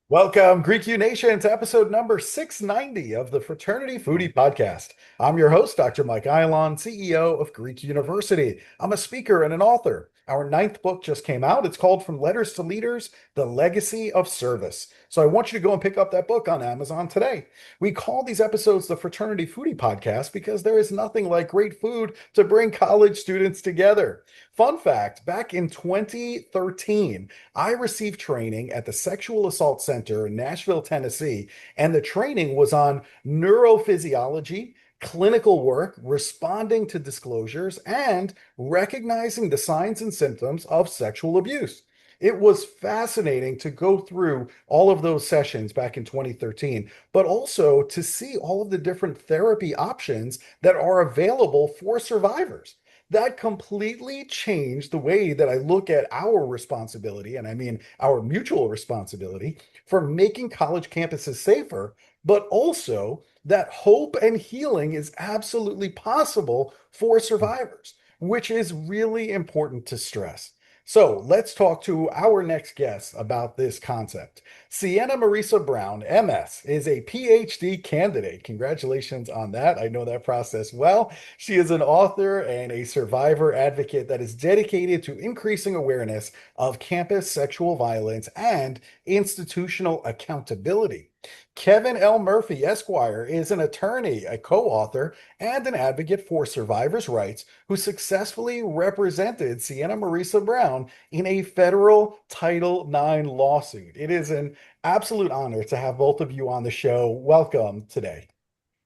Welcome, Greek U Nation, to episode number 690 of the Fraternity Foodie Podcast. I'm your host, Dr. Mike Eilon, CEO of Greek University. I'm a speaker and an author. Our ninth book just came out. It's called From Letters to Leaders, The Legacy of Service. So I want you to go and pick up that book on Amazon today. We call these episodes the Fraternity Foodie Podcast because there is nothing like great food to bring college students together. Fun fact, back in 2013, I received training at the Sexual Assault Center in Nashville, Tennessee, and the training was on neurophysiology, clinical work, responding to disclosures, and recognizing the signs and symptoms of sexual abuse. It was fascinating to go through all of those sessions back in 2013, but also to see all of the different therapy options that are available for survivors. That completely changed the way that I look at our responsibility, and I mean our mutual responsibility, for making college campuses safer, but also that hope and healing is absolutely possible for survivors, which is really important to stress. So let's talk to our next guest about this concept. SiennaMarísa Brown, MS, is a PhD candidate. Congratulations on that. I know that process well. She is an author and a survivor advocate that is dedicated to increasing awareness of campus sexual violence and institutional accountability. Kevin L. Murphy, Esquire, is an attorney, a co-author, and an advocate for survivors' rights who successfully represented SiennaMarísa Brown in a federal Title IX lawsuit. It is an absolute honor to have both of you on the show. Welcome today.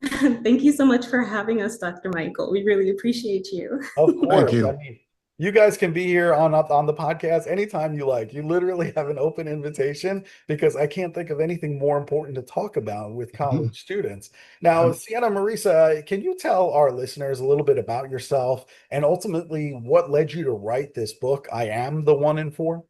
Thank you so much for having us, Dr. Michael. We really appreciate you. Of Thank course. I you. mean, you guys can be here on the podcast anytime you like. You literally have an open invitation because I can't think of anything more important to talk about with Mhm. college students. Now, SiennaMarísa, can you tell our listeners a little bit about yourself and ultimately what led you to write this book, I Am the One in Four?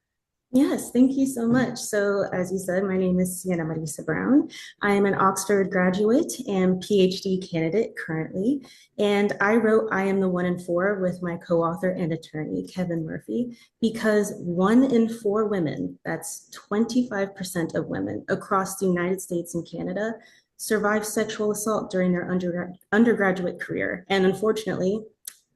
Yes, thank you so much. So, as you said, my name is SiennaMarísa Brown. I am an Oxford graduate and PhD candidate currently. And I wrote I Am the One in Four with my co-author and attorney, Kevin Murphy, because 1 in 4 women, that's 25% of women across the United States and Canada, survive sexual assault during their undergraduate career. And unfortunately,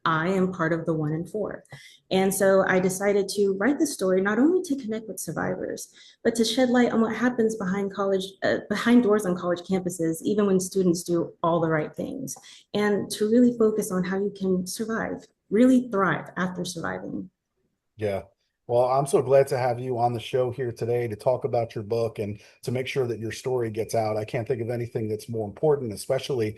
I am part of the 1 in 4. And so I decided to write the story not only to connect with survivors, but to shed light on what happens behind doors on college campuses, even when students do all the right things, and to really focus on how you can survive, really thrive after surviving. Yeah. Well, I'm so glad to have you on the show here today to talk about your book and to make sure that your story gets out. I can't think of anything that's more important, especially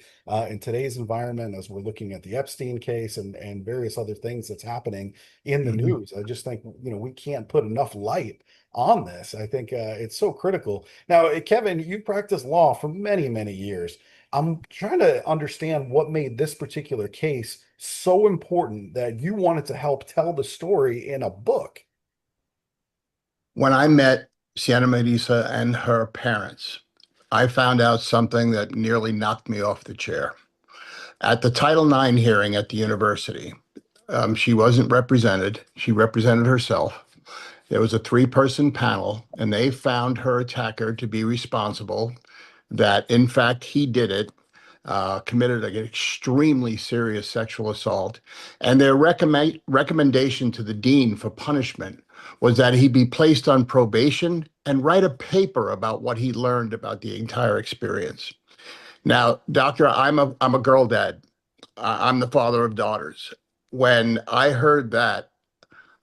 in today's environment as we're looking at the Epstein case and various other things that's happening in the Mhm. news. I just think, we can't put enough light on this. I think it's so critical. Now, Kevin, you practiced law for many, many years. I'm trying to understand what made this particular case so important that you wanted to help tell the story in a book. When I met Sienna Marisa and her parents, I found out something that nearly knocked me off the chair. At the Title IX hearing at the university, she wasn't represented. She represented herself. There was a three-person panel, and they found her attacker to be responsible, that in fact he did it, committed an extremely serious sexual assault. And their recommendation to the dean for punishment was that he be placed on probation and write a paper about what he learned about the entire experience. Now, doctor, I'm a girl dad. I'm the father of daughters. When I heard that,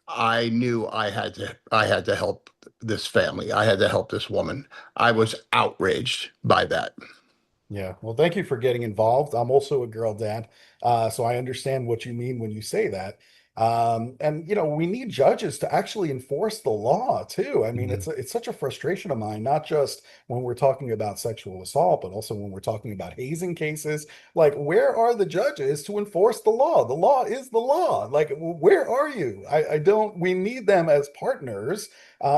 I knew I had to help this family. I had to help this woman. I was outraged by that. Yeah, well, thank you for getting involved. I'm also a girl dad, so I understand what you mean when you say that. And we need judges to actually enforce the law too. I mean, Mhm. it's such a frustration of mine, not just when we're talking about sexual assault, but also when we're talking about hazing cases. Like, where are the judges to enforce the law? The law is the law. Like, where are you? I don't. We need them as partners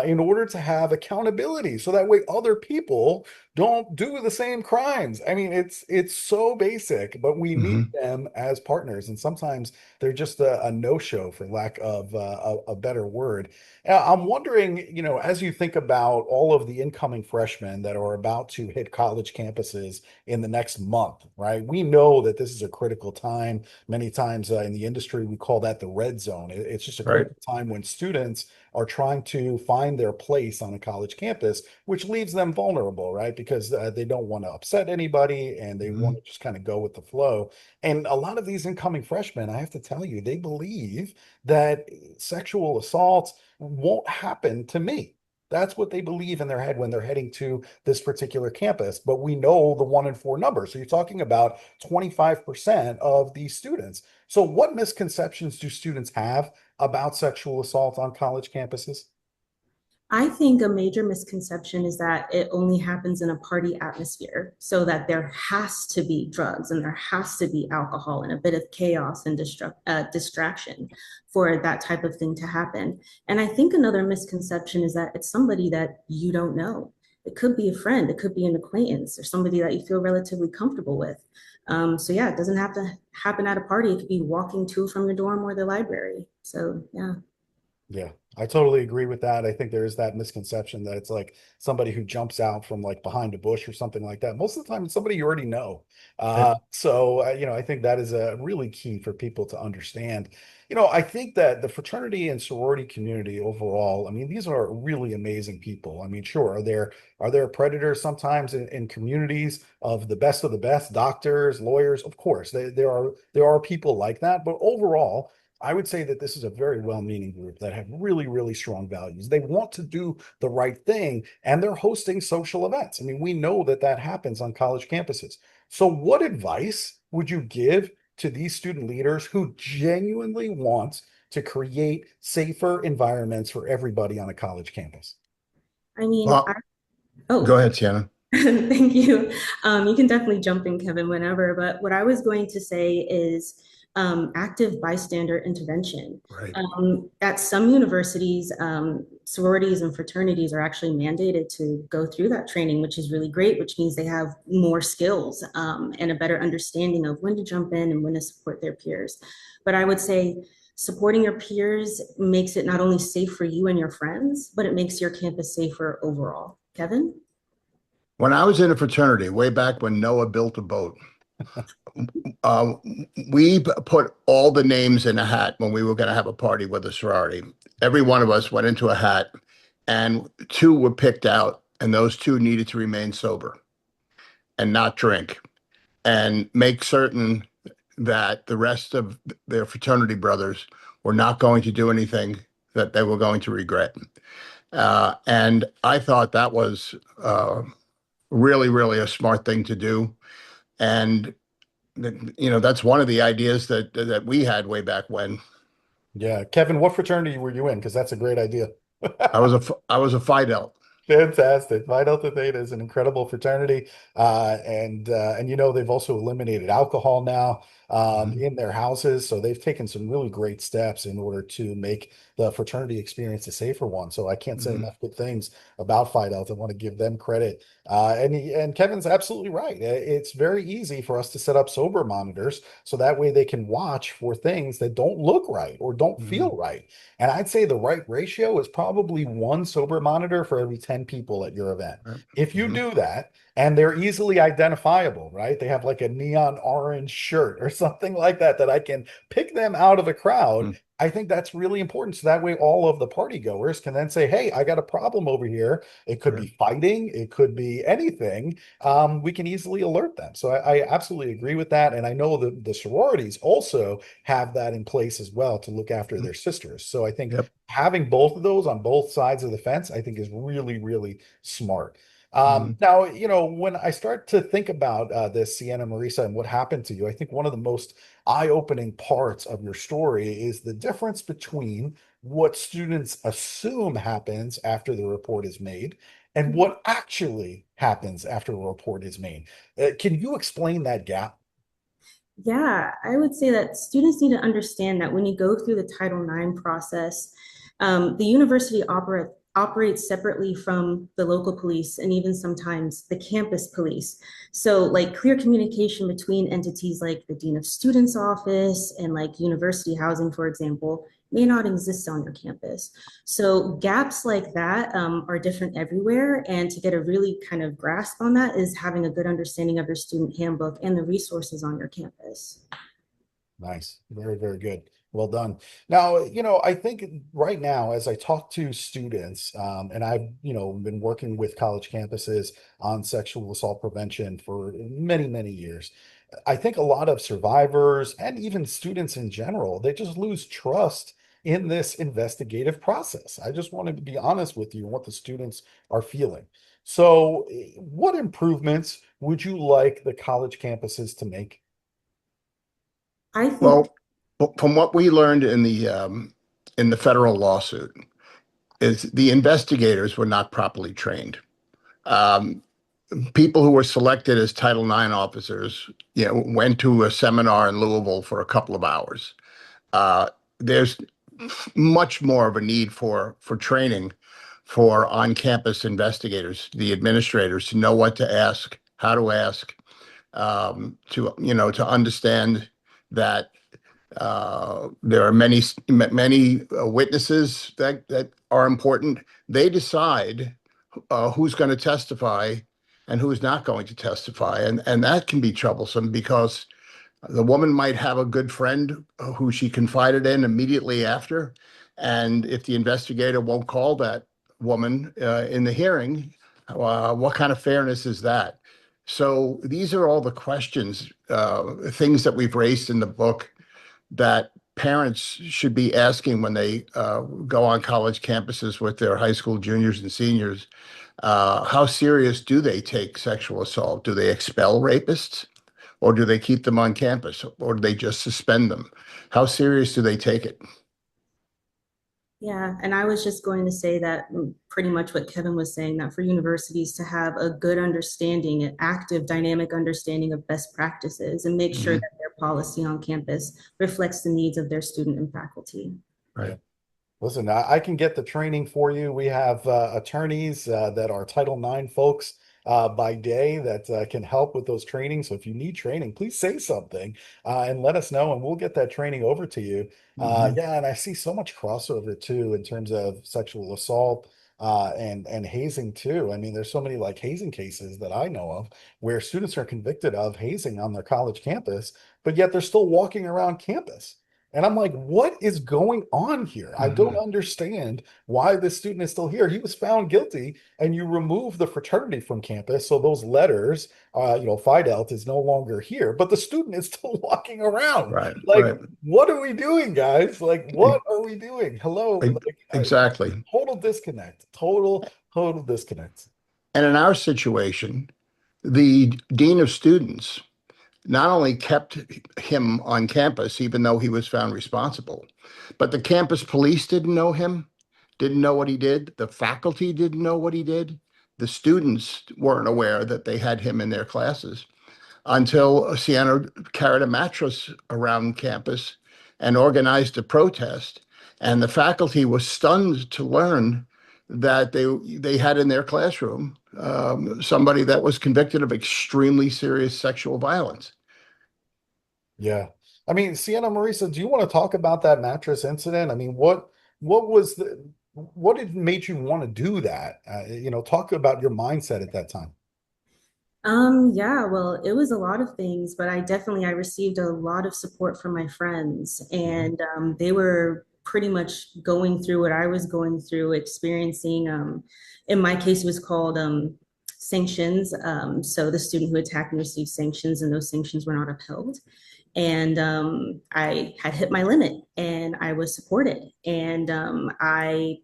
in order to have accountability, so that way other people don't do the same crimes. I mean, it's so basic, but we need Hmm. them as partners, and sometimes they're just a no-show for lack of a better word. I'm wondering, as you think about all of the incoming freshmen that are about to hit college campuses in the next month, right? We know that this is a critical time. Many times in the industry, we call that the red zone. It's just a Right. critical time when students are trying to find their place on a college campus, which leaves them vulnerable, right? Because they don't want to upset anybody and they want Hmm. to just kind of go with the flow. And a lot of these incoming freshmen, I have to tell you, they believe that sexual assault won't happen to me. That's what they believe in their head when they're heading to this particular campus. But we know the 1 in 4 number. So you're talking about 25% of these students. So, what misconceptions do students have about sexual assault on college campuses? I think a major misconception is that it only happens in a party atmosphere, so that there has to be drugs and there has to be alcohol and a bit of chaos and distraction for that type of thing to happen. And I think another misconception is that it's somebody that you don't know. It could be a friend, it could be an acquaintance, or somebody that you feel relatively comfortable with. So yeah, it doesn't have to happen at a party. It could be walking to from your dorm or the library. So yeah. Yeah, I totally agree with that. I think there is that misconception that it's like somebody who jumps out from like behind a bush or something like that. Most of the time, it's somebody you already know. Right. I think that is a really key for people to understand. I think that the fraternity and sorority community overall, I mean, these are really amazing people. I mean, sure, are there predators sometimes in communities of the best, doctors, lawyers? Of course, there are people like that, but overall, I would say that this is a very well-meaning group that have really, really strong values. They want to do the right thing, and they're hosting social events. I mean, we know that that happens on college campuses. So, what advice would you give to these student leaders who genuinely want to create safer environments for everybody on a college campus? I mean, Well, go oh, ahead, Sienna. thank you. You can definitely jump in, Kevin, whenever. But what I was going to say is active bystander intervention. Right. At some universities, sororities and fraternities are actually mandated to go through that training, which is really great, which means they have more skills and a better understanding of when to jump in and when to support their peers. But I would say supporting your peers makes it not only safe for you and your friends, but it makes your campus safer overall. Kevin? When I was in a fraternity, way back when Noah built a boat, uh, we put all the names in a hat when we were going to have a party with a sorority. Every one of us went into a hat, and two were picked out, and those two needed to remain sober and not drink, and make certain that the rest of their fraternity brothers were not going to do anything that they were going to regret. And I thought that was really, really a smart thing to do. And that's one of the ideas that we had way back when. Yeah, Kevin, what fraternity were you in? Because that's a great idea. I was a Phi Delta. Fantastic. Phi Delta Theta is an incredible fraternity. And they've also eliminated alcohol now Mhm. in their houses. So they've taken some really great steps in order to make the fraternity experience a safer one. So I can't say Mhm. enough good things about Phi Delta. I want to give them credit. And Kevin's absolutely right. It's very easy for us to set up sober monitors so that way they can watch for things that don't look right or don't Mhm. feel right. And I'd say the right ratio is probably one sober monitor for every 10 people at your event. Right. If you Mhm. do that, and they're easily identifiable, right? They have like a neon orange shirt or something like that, that I can pick them out of the crowd. Mhm. I think that's really important. So that way, all of the party goers can then say, hey, I got a problem over here. It could Right. be fighting, it could be anything. We can easily alert them. So I absolutely agree with that. And I know that the sororities also have that in place as well to look after Mhm. their sisters. So I think Yep. having both of those on both sides of the fence, I think is really, really smart. Mhm. Now, when I start to think about this, Sienna Marisa, and what happened to you, I think one of the most eye-opening parts of your story is the difference between what students assume happens after the report is made and what actually happens after a report is made. Can you explain that gap? Yeah, I would say that students need to understand that when you go through the Title IX process, the university operates separately from the local police and even sometimes the campus police. So like clear communication between entities like the Dean of Students office and like university housing, for example, may not exist on your campus. So gaps like that are different everywhere. And to get a really kind of grasp on that is having a good understanding of your student handbook and the resources on your campus. Nice. Very, very good. Well done. Now, I think right now, as I talk to students, and I've, been working with college campuses on sexual assault prevention for many, many years. I think a lot of survivors and even students in general, they just lose trust in this investigative process. I just wanted to be honest with you on what the students are feeling. So, what improvements would you like the college campuses to make? I think Well, from what we learned in the federal lawsuit, is the investigators were not properly trained. Um, People who were selected as Title IX officers, went to a seminar in Louisville for a couple of hours. There's much more of a need for training for on-campus investigators, the administrators, to know what to ask, how to ask, to understand that there are many witnesses that are important. They decide who's going to testify and who's not going to testify, and that can be troublesome because the woman might have a good friend who she confided in immediately after, and if the investigator won't call that woman in the hearing, what kind of fairness is that? So these are all the questions, things that we've raised in the book that parents should be asking when they go on college campuses with their high school juniors and seniors. How serious do they take sexual assault? Do they expel rapists, or do they keep them on campus, or do they just suspend them? How serious do they take it? Yeah, and I was just going to say that pretty much what Kevin was saying, that for universities to have a good understanding, an active, dynamic understanding of best practices and make sure Mhm. that their policy on campus reflects the needs of their student and faculty. Right. Listen, I can get the training for you. We have attorneys that are Title IX folks by day that can help with those trainings. So if you need training, please say something and let us know, and we'll get that training over to you. Mhm. Yeah, and I see so much crossover too in terms of sexual assault and hazing too. I mean, there's so many like hazing cases that I know of where students are convicted of hazing on their college campus, but yet they're still walking around campus. And I'm like, what is going on here? I don't Mhm. understand why this student is still here. He was found guilty, and you remove the fraternity from campus. So those letters, Phi Delta is no longer here, but the student is still walking around. Right. Like, Right. what are we doing, guys? Like, E- what are we doing? Hello, like, Exactly. total disconnect, total disconnect. And in our situation, the dean of students not only kept him on campus, even though he was found responsible, but the campus police didn't know him, didn't know what he did. The faculty didn't know what he did. The students weren't aware that they had him in their classes until Sienna carried a mattress around campus and organized a protest. And the faculty was stunned to learn that they had in their classroom somebody that was convicted of extremely serious sexual violence. Yeah. I mean, SiennaMarísa, do you want to talk about that mattress incident? I mean, what was what did made you want to do that? Talk about your mindset at that time. Yeah, well, it was a lot of things, but I received a lot of support from my friends, Mhm. and they were pretty much going through what I was going through, experiencing. In my case, it was called sanctions. So the student who attacked me received sanctions, and those sanctions were not upheld. And I had hit my limit, and I was supported, and I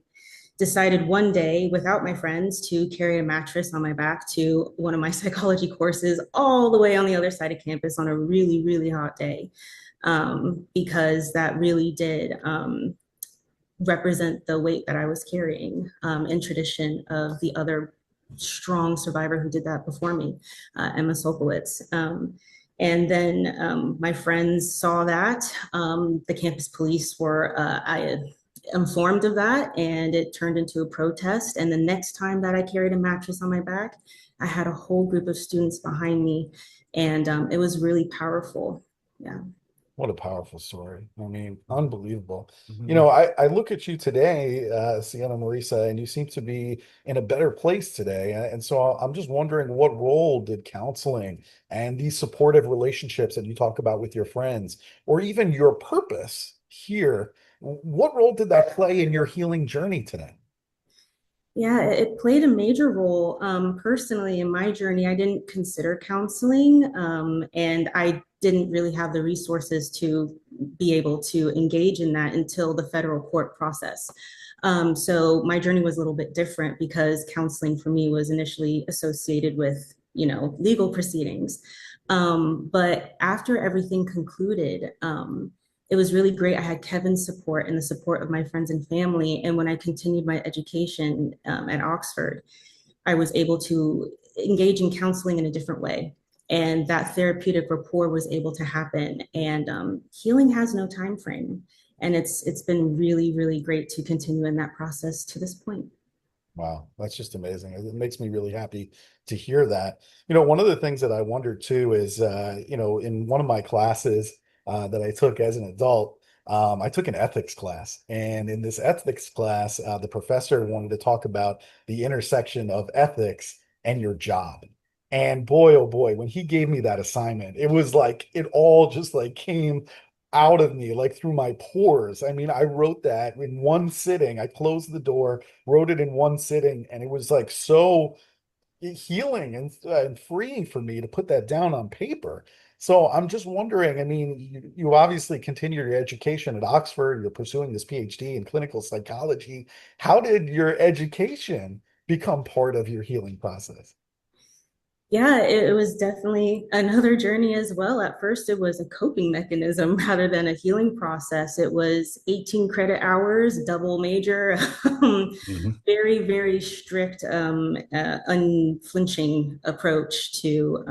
decided one day without my friends to carry a mattress on my back to one of my psychology courses all the way on the other side of campus on a really, really hot day. Because that really did represent the weight that I was carrying in tradition of the other strong survivor who did that before me, Emma Solkowitz. And then my friends saw that. The campus police were, informed of that, and it turned into a protest. And the next time that I carried a mattress on my back, I had a whole group of students behind me, and it was really powerful. Yeah. What a powerful story. I mean, unbelievable. Mhm. You know, I look at you today, SiennaMarísa, and you seem to be in a better place today. And so I'm just wondering, what role did counseling and these supportive relationships that you talk about with your friends, or even your purpose here, what role did that play in your healing journey today? Yeah, it played a major role. Personally, in my journey, I didn't consider counseling, and I didn't really have the resources to be able to engage in that until the federal court process. So my journey was a little bit different because counseling for me was initially associated with, legal proceedings. But after everything concluded, it was really great. I had Kevin's support and the support of my friends and family. And when I continued my education at Oxford, I was able to engage in counseling in a different way. And that therapeutic rapport was able to happen. And healing has no time frame. And it's been really, really great to continue in that process to this point. Wow, that's just amazing. It makes me really happy to hear that. You know, one of the things that I wondered too is, in one of my classes that I took as an adult, I took an ethics class. And in this ethics class, the professor wanted to talk about the intersection of ethics and your job. And boy, oh boy, when he gave me that assignment, it was like it all just like came out of me, like through my pores. I mean, I wrote that in one sitting. I closed the door, wrote it in one sitting, and it was like so healing and freeing for me to put that down on paper. So I'm just wondering, I mean, you obviously continue your education at Oxford, you're pursuing this PhD in clinical psychology. How did your education become part of your healing process? Yeah, it was definitely another journey as well. At first, it was a coping mechanism rather than a healing process. It was 18 credit hours, double major, Mhm. very, very strict, unflinching approach to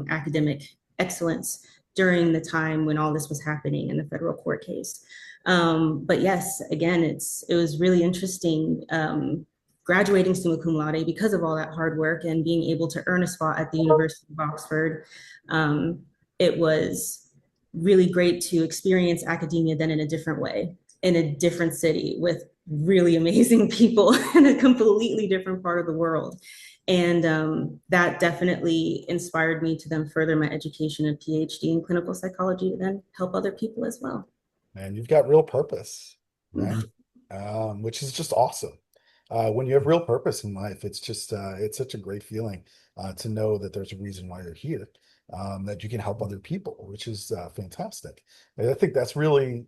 academic excellence during the time when all this was happening in the federal court case. But yes, again, it was really interesting. Graduating summa cum laude because of all that hard work and being able to earn a spot at the University of Oxford. Um, it was really great to experience academia then in a different way, in a different city with really amazing people in a completely different part of the world. And that definitely inspired me to then further my education and PhD in clinical psychology to then help other people as well. And you've got real purpose, right? Which is just awesome. When you have real purpose in life, it's such a great feeling to know that there's a reason why you're here, that you can help other people, which is fantastic. And I think that's really,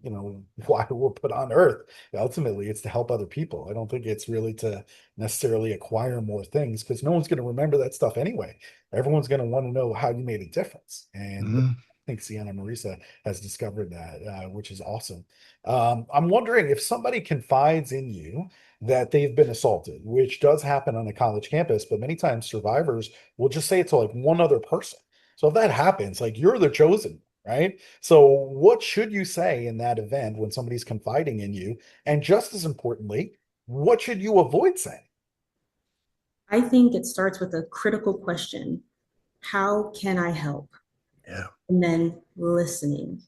why we're put on earth. Ultimately, it's to help other people. I don't think it's really to necessarily acquire more things because no one's going to remember that stuff anyway. Everyone's going to want to know how you made a difference. And Mhm. I think SiennaMarísa has discovered that, which is awesome. I'm wondering if somebody confides in you that they've been assaulted, which does happen on a college campus, but many times survivors will just say it to like one other person. So if that happens, like you're the chosen, right? So what should you say in that event when somebody's confiding in you? And just as importantly, what should you avoid saying? I think it starts with a critical question. How can I help? Yeah. And then listening.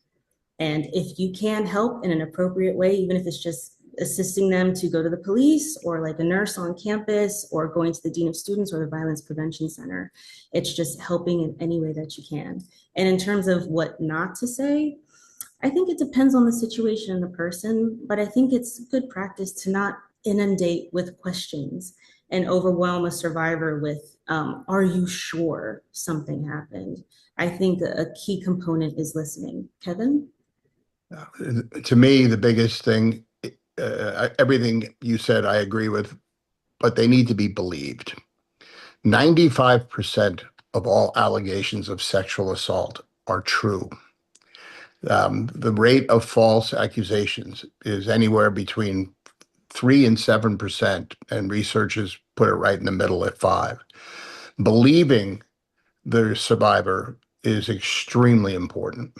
And if you can help in an appropriate way, even if it's just assisting them to go to the police or like a nurse on campus or going to the dean of students or the violence prevention center, it's just helping in any way that you can. And in terms of what not to say, I think it depends on the situation and the person, but I think it's good practice to not inundate with questions and overwhelm a survivor with, are you sure something happened? I think a key component is listening. Kevin? To me, the biggest thing, everything you said, I agree with, but they need to be believed. 95% of all allegations of sexual assault are true. The rate of false accusations is anywhere between 3 and 7%, and researchers put it right in the middle at 5. Believing the survivor is extremely important.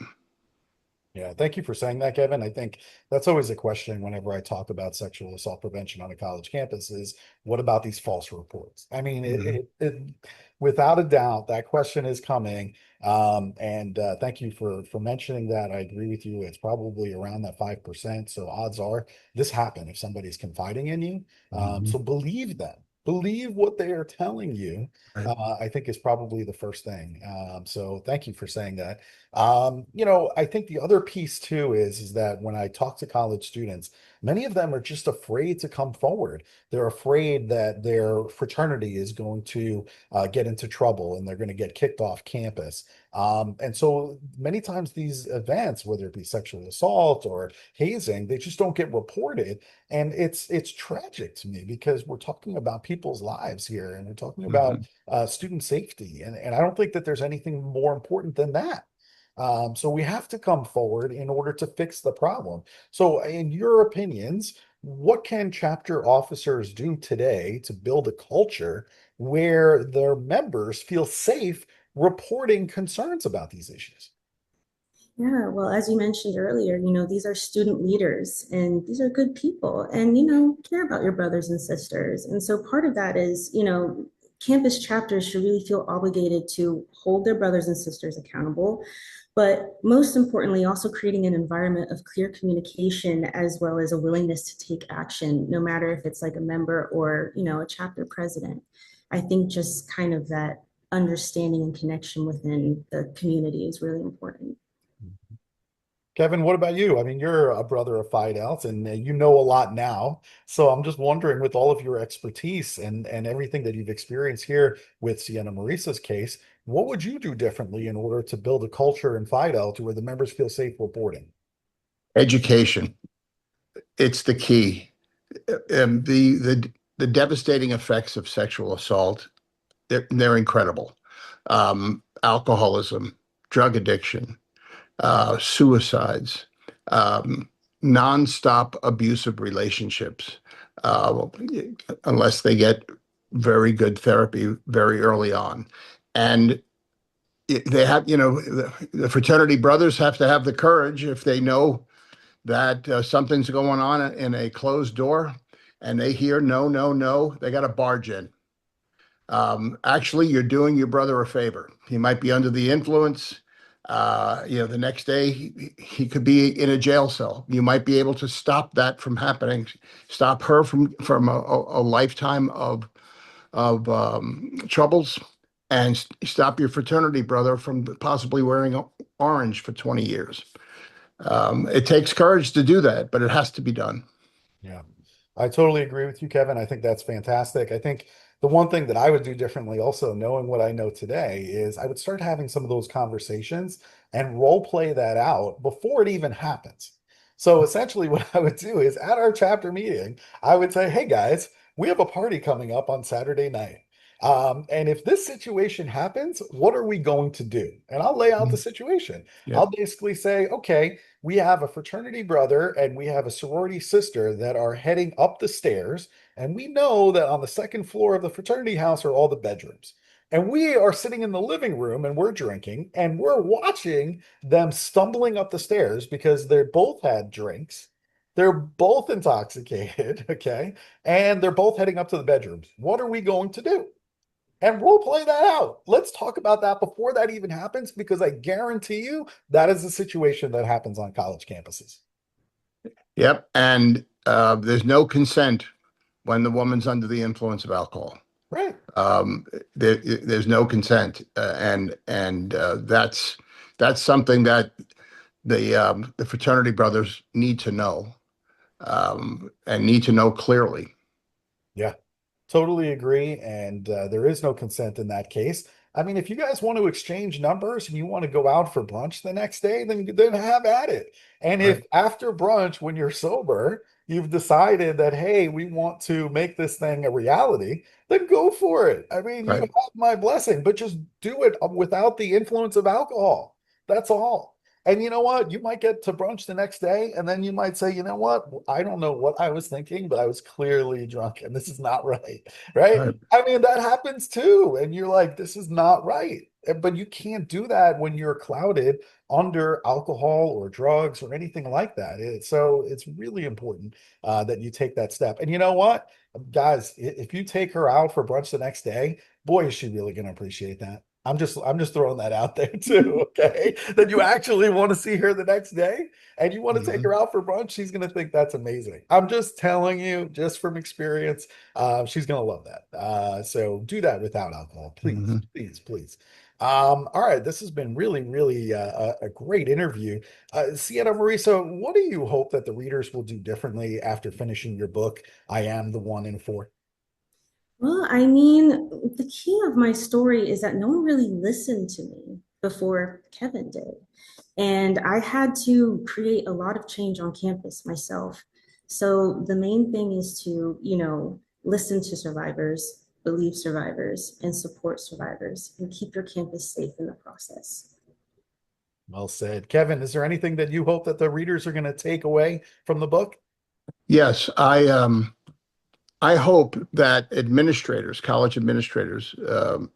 Yeah, thank you for saying that, Kevin. I think that's always a question whenever I talk about sexual assault prevention on a college campus is what about these false reports? I mean, Mhm. without a doubt, that question is coming. And thank you for mentioning that. I agree with you. It's probably around that 5%. So odds are this happened if somebody's confiding in you. So Mhm. believe them. Believe what they are telling you. Right. I think is probably the first thing. So thank you for saying that. I think the other piece too is that when I talk to college students, many of them are just afraid to come forward. They're afraid that their fraternity is going to get into trouble and they're going to get kicked off campus. And so many times these events, whether it be sexual assault or hazing, they just don't get reported. And it's tragic to me because we're talking about people's lives here and we're talking about Mhm. student safety. And I don't think that there's anything more important than that. So we have to come forward in order to fix the problem. So, in your opinions, what can chapter officers do today to build a culture where their members feel safe reporting concerns about these issues? Yeah, well, as you mentioned earlier, these are student leaders and these are good people and, care about your brothers and sisters. And so part of that is, campus chapters should really feel obligated to hold their brothers and sisters accountable. But most importantly, also creating an environment of clear communication as well as a willingness to take action, no matter if it's like a member or, a chapter president. I think just kind of that understanding and connection within the community is really important. Kevin, what about you? I mean, you're a brother of Phi Delts and you know a lot now. So I'm just wondering, with all of your expertise and everything that you've experienced here with Sienna Marisa's case, what would you do differently in order to build a culture in Phi Delta where the members feel safe reporting? Education, it's the key. The devastating effects of sexual assault, they're incredible. Alcoholism, drug addiction, suicides, um, nonstop abusive relationships, uh, unless they get very good therapy very early on. And they have, the fraternity brothers have to have the courage if they know that something's going on in a closed door and they hear no, no, no, they got to barge in. Actually, you're doing your brother a favor. He might be under the influence. The next day he could be in a jail cell. You might be able to stop that from happening, stop her from a lifetime of troubles, and stop your fraternity brother from possibly wearing orange for 20 years. It takes courage to do that, but it has to be done. Yeah, I totally agree with you, Kevin. I think that's fantastic. I think the one thing that I would do differently, also knowing what I know today, is I would start having some of those conversations and role play that out before it even happens. So essentially, what I would do is at our chapter meeting, I would say, "Hey guys, we have a party coming up on Saturday night. And if this situation happens, what are we going to do?" And I'll lay out the Mm. situation. Yep. I'll basically say, okay, we have a fraternity brother and we have a sorority sister that are heading up the stairs. And we know that on the second floor of the fraternity house are all the bedrooms. And we are sitting in the living room and we're drinking and we're watching them stumbling up the stairs because they both had drinks. They're both intoxicated, okay? And they're both heading up to the bedrooms. What are we going to do? And role play that out. Let's talk about that before that even happens, because I guarantee you that is a situation that happens on college campuses. Yep. And there's no consent when the woman's under the influence of alcohol. Right. Um, there's no consent, and that's something that the fraternity brothers need to know, and need to know clearly. Yeah. Totally agree. And there is no consent in that case. I mean, if you guys want to exchange numbers and you want to go out for brunch the next day, then have at it. And if Right. after brunch, when you're sober, you've decided that, hey, we want to make this thing a reality, then go for it. I mean, you Right. have my blessing, but just do it without the influence of alcohol. That's all. And you know what? You might get to brunch the next day, and then you might say, you know what? I don't know what I was thinking, but I was clearly drunk, and this is not right. Right? Right. I mean, that happens too. And you're like, this is not right. But you can't do that when you're clouded under alcohol or drugs or anything like that. So it's really important that you take that step. And you know what, guys, if you take her out for brunch the next day, boy, is she really going to appreciate that. I'm just throwing that out there too. Okay, that you actually want to see her the next day and you want to take her out for brunch. She's going to think that's amazing. I'm just telling you, just from experience, she's going to love that. So do that without alcohol, please, please, please. All right, this has been really, really a great interview. SiennaMarísa, what do you hope that the readers will do differently after finishing your book, I Am the One in Four? Well, I mean, the key of my story is that no one really listened to me before Kevin did. And I had to create a lot of change on campus myself. So the main thing is to, listen to survivors, believe survivors, and support survivors, and keep your campus safe in the process. Well said. Kevin, is there anything that you hope that the readers are going to take away from the book? Yes, I hope that administrators, college administrators,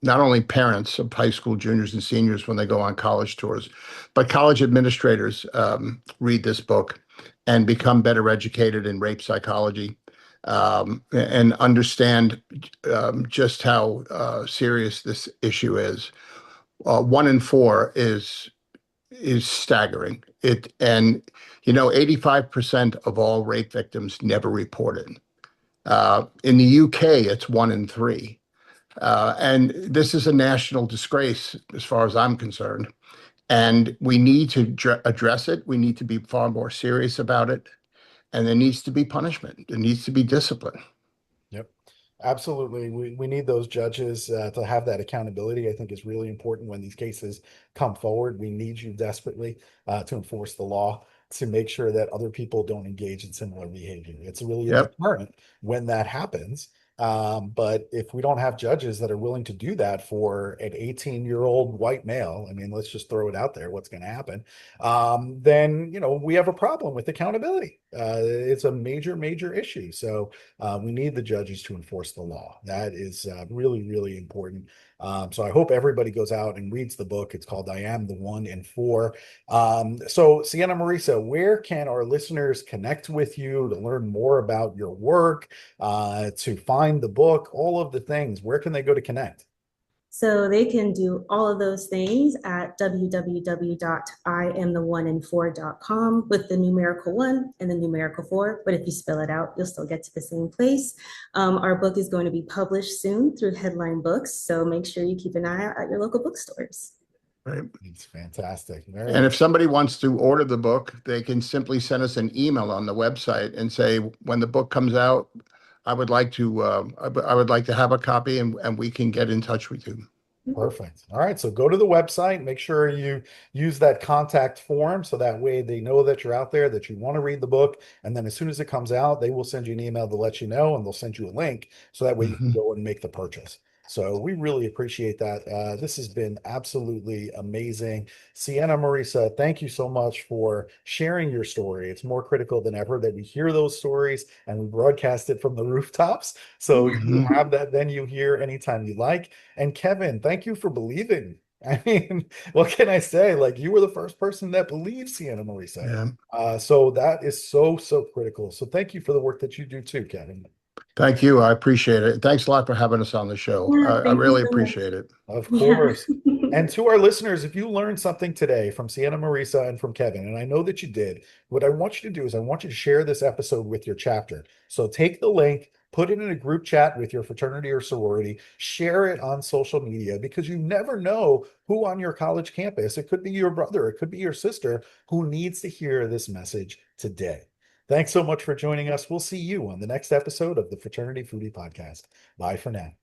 not only parents of high school juniors and seniors when they go on college tours, but college administrators read this book and become better educated in rape psychology, and understand just how serious this issue is. 1 in 4 is staggering. 85% of all rape victims never report it. In the UK, it's 1 in 3. And this is a national disgrace as far as I'm concerned. And we need to address it. We need to be far more serious about it. And there needs to be punishment. There needs to be discipline. Yep, absolutely. We need those judges to have that accountability. I think is really important when these cases come forward. We need you desperately to enforce the law, to make sure that other people don't engage in similar behavior. It's really a deterrent when that happens. But if we don't have judges that are willing to do that for an 18-year-old white male, I mean, let's just throw it out there, what's going to happen? Then, we have a problem with accountability. It's a major, major issue. So we need the judges to enforce the law. That is really, really important. So I hope everybody goes out and reads the book. It's called I Am the One in Four. So SiennaMarísa, where can our listeners connect with you to learn more about your work, to find the book, all of the things? Where can they go to connect? So they can do all of those things at www.iamtheoneinfour.com with the numerical 1 and the numerical 4. But if you spell it out, you'll still get to the same place. Our book is going to be published soon through Headline Books. So make sure you keep an eye out at your local bookstores. Right. It's fantastic. And if somebody wants to order the book, they can simply send us an email on the website and say, when the book comes out, I would like to have a copy, and we can get in touch with you. Perfect. All right. So go to the website, make sure you use that contact form so that way they know that you're out there, that you want to read the book. And then as soon as it comes out, they will send you an email to let you know, and they'll send you a link so that way you can go and make the purchase. So we really appreciate that. This has been absolutely amazing. SiennaMarísa, thank you so much for sharing your story. It's more critical than ever that we hear those stories and we broadcast it from the rooftops. So you have that venue here anytime you like. And Kevin, thank you for believing. I mean, what can I say? Like, you were the first person that believed SiennaMarísa. So that is so, so critical. So thank you for the work that you do too, Kevin. Thank you. I appreciate it. Thanks a lot for having us on the show. Yeah, I really appreciate it. Of course. And to our listeners, if you learned something today from SiennaMarísa and from Kevin, and I know that you did, what I want you to do is I want you to share this episode with your chapter. So take the link, put it in a group chat with your fraternity or sorority, share it on social media, because you never know who on your college campus, it could be your brother, it could be your sister, who needs to hear this message today. Thanks so much for joining us. We'll see you on the next episode of the Fraternity Foodie Podcast. Bye for now.